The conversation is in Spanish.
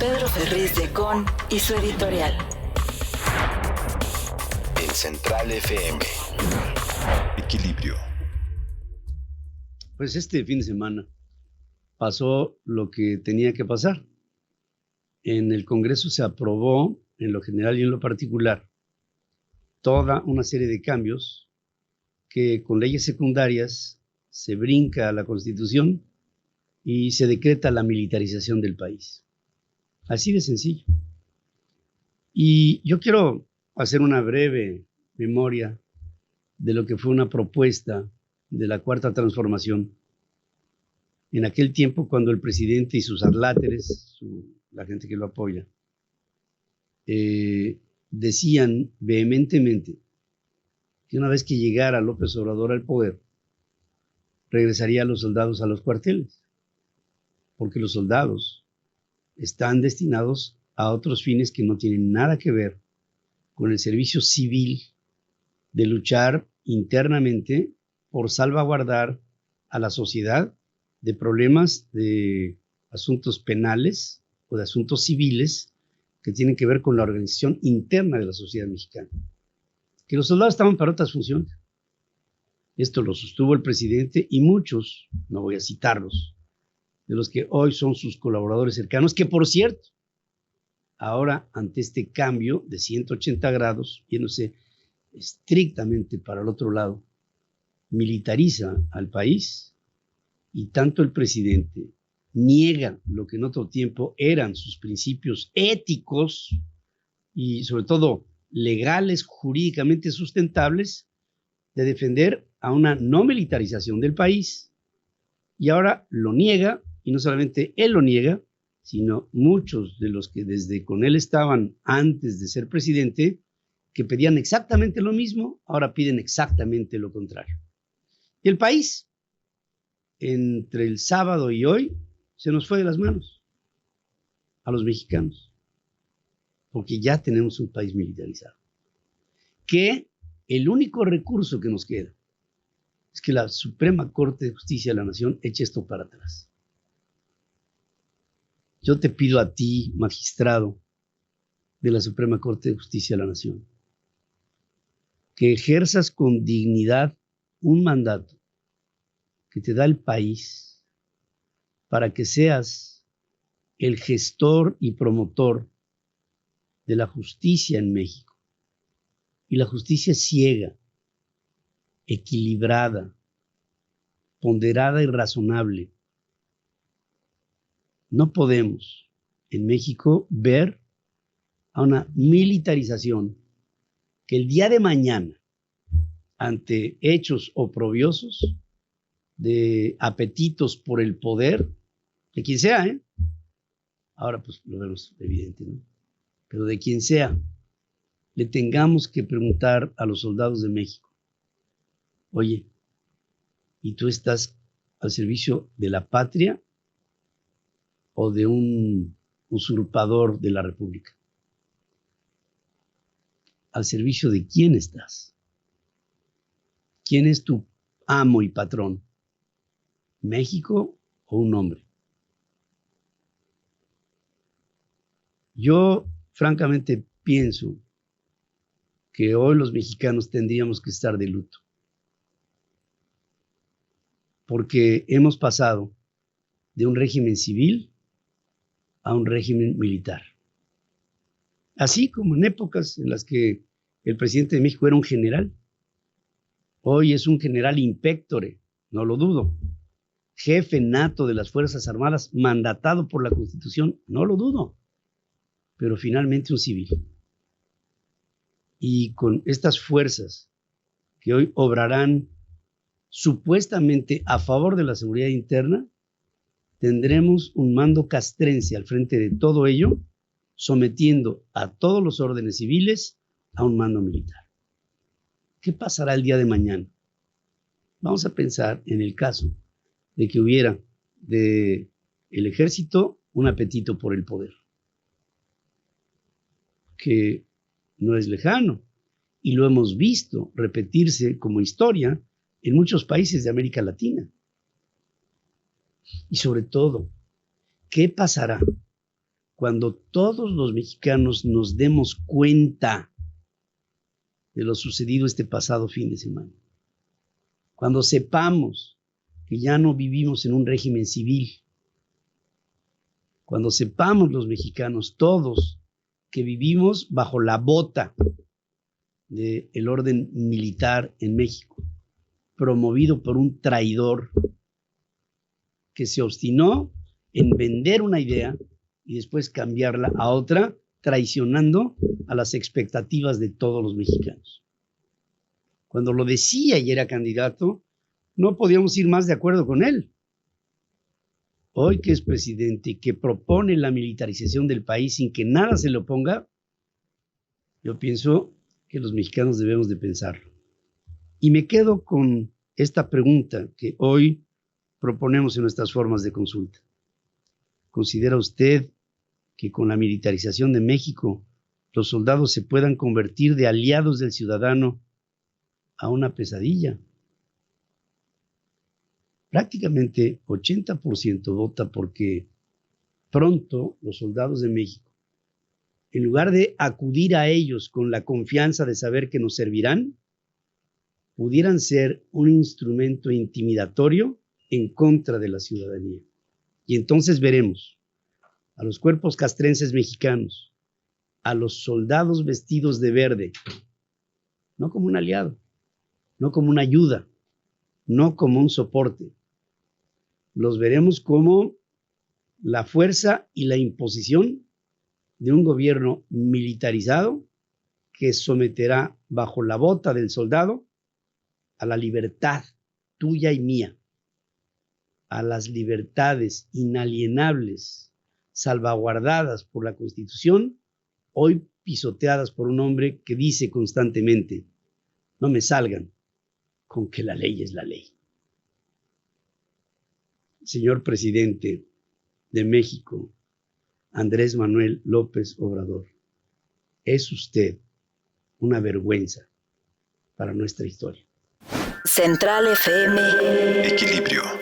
Pedro Ferriz de Con y su editorial. En Central FM. Equilibrio. Pues este fin de semana pasó lo que tenía que pasar. En el Congreso se aprobó, en lo general y en lo particular, toda una serie de cambios que con leyes secundarias se brinca a la Constitución y se decreta la militarización del país. Así de sencillo. Y yo quiero hacer una breve memoria de lo que fue una propuesta de la Cuarta Transformación en aquel tiempo cuando el presidente y sus adláteres, la gente que lo apoya, decían vehementemente que una vez que llegara López Obrador al poder, regresaría a los soldados a los cuarteles, porque los soldados están destinados a otros fines que no tienen nada que ver con el servicio civil de luchar internamente por salvaguardar a la sociedad de problemas de asuntos penales o de asuntos civiles que tienen que ver con la organización interna de la sociedad mexicana. Que los soldados estaban para otras funciones. Esto lo sostuvo el presidente y muchos, no voy a citarlos, de los que hoy son sus colaboradores cercanos, que por cierto, ahora ante este cambio de 180 grados, yéndose estrictamente para el otro lado, militariza al país y tanto el presidente niega lo que en otro tiempo eran sus principios éticos y sobre todo legales, jurídicamente sustentables, de defender a una no militarización del país. Y ahora lo niega, y no solamente él lo niega, sino muchos de los que desde con él estaban antes de ser presidente, que pedían exactamente lo mismo, ahora piden exactamente lo contrario. Y el país, entre el sábado y hoy, se nos fue de las manos a los mexicanos, porque ya tenemos un país militarizado. Que el único recurso que nos queda es que la Suprema Corte de Justicia de la Nación eche esto para atrás. Yo te pido a ti, magistrado de la Suprema Corte de Justicia de la Nación, que ejerzas con dignidad un mandato que te da el país para que seas el gestor y promotor de la justicia en México. Y la justicia es ciega, equilibrada, ponderada y razonable. No podemos en México ver a una militarización que el día de mañana, ante hechos oprobiosos, de apetitos por el poder, de quien sea, ahora pues lo vemos evidente, ¿no? Pero de quien sea, le tengamos que preguntar a los soldados de México, oye, ¿y tú estás al servicio de la patria o de un usurpador de la República? ¿Al servicio de quién estás? ¿Quién es tu amo y patrón? ¿México o un hombre? Yo francamente pienso que hoy los mexicanos tendríamos que estar de luto, porque hemos pasado de un régimen civil a un régimen militar. Así como en épocas en las que el presidente de México era un general, hoy es un general in pectore, no lo dudo, jefe nato de las Fuerzas Armadas, mandatado por la Constitución, no lo dudo, pero finalmente un civil. Y con estas fuerzas que hoy obrarán supuestamente a favor de la seguridad interna, tendremos un mando castrense al frente de todo ello, sometiendo a todos los órdenes civiles a un mando militar. ¿Qué pasará el día de mañana? Vamos a pensar en el caso de que hubiera del ejército un apetito por el poder, que no es lejano, y lo hemos visto repetirse como historia en muchos países de América Latina. Y sobre todo, ¿qué pasará cuando todos los mexicanos nos demos cuenta de lo sucedido este pasado fin de semana. Cuando sepamos que ya no vivimos en un régimen civil. Cuando sepamos los mexicanos, todos, que vivimos bajo la bota del orden militar en México, promovido por un traidor que se obstinó en vender una idea y después cambiarla a otra, traicionando a las expectativas de todos los mexicanos. Cuando lo decía y era candidato, no podíamos ir más de acuerdo con él. Hoy que es presidente, que propone la militarización del país sin que nada se le oponga, yo pienso que los mexicanos debemos de pensarlo. Y me quedo con esta pregunta que hoy proponemos en nuestras formas de consulta. ¿Considera usted que con la militarización de México los soldados se puedan convertir de aliados del ciudadano a una pesadilla? Prácticamente 80% vota porque pronto los soldados de México, en lugar de acudir a ellos con la confianza de saber que nos servirán, pudieran ser un instrumento intimidatorio en contra de la ciudadanía. Y entonces veremos a los cuerpos castrenses mexicanos, a los soldados vestidos de verde, no como un aliado, no como una ayuda, no como un soporte. Los veremos como la fuerza y la imposición de un gobierno militarizado que someterá bajo la bota del soldado a la libertad tuya y mía, a las libertades inalienables, salvaguardadas por la Constitución, hoy pisoteadas por un hombre que dice constantemente: no me salgan con que la ley es la ley. Señor presidente de México, Andrés Manuel López Obrador, es usted una vergüenza para nuestra historia. Central FM. Equilibrio.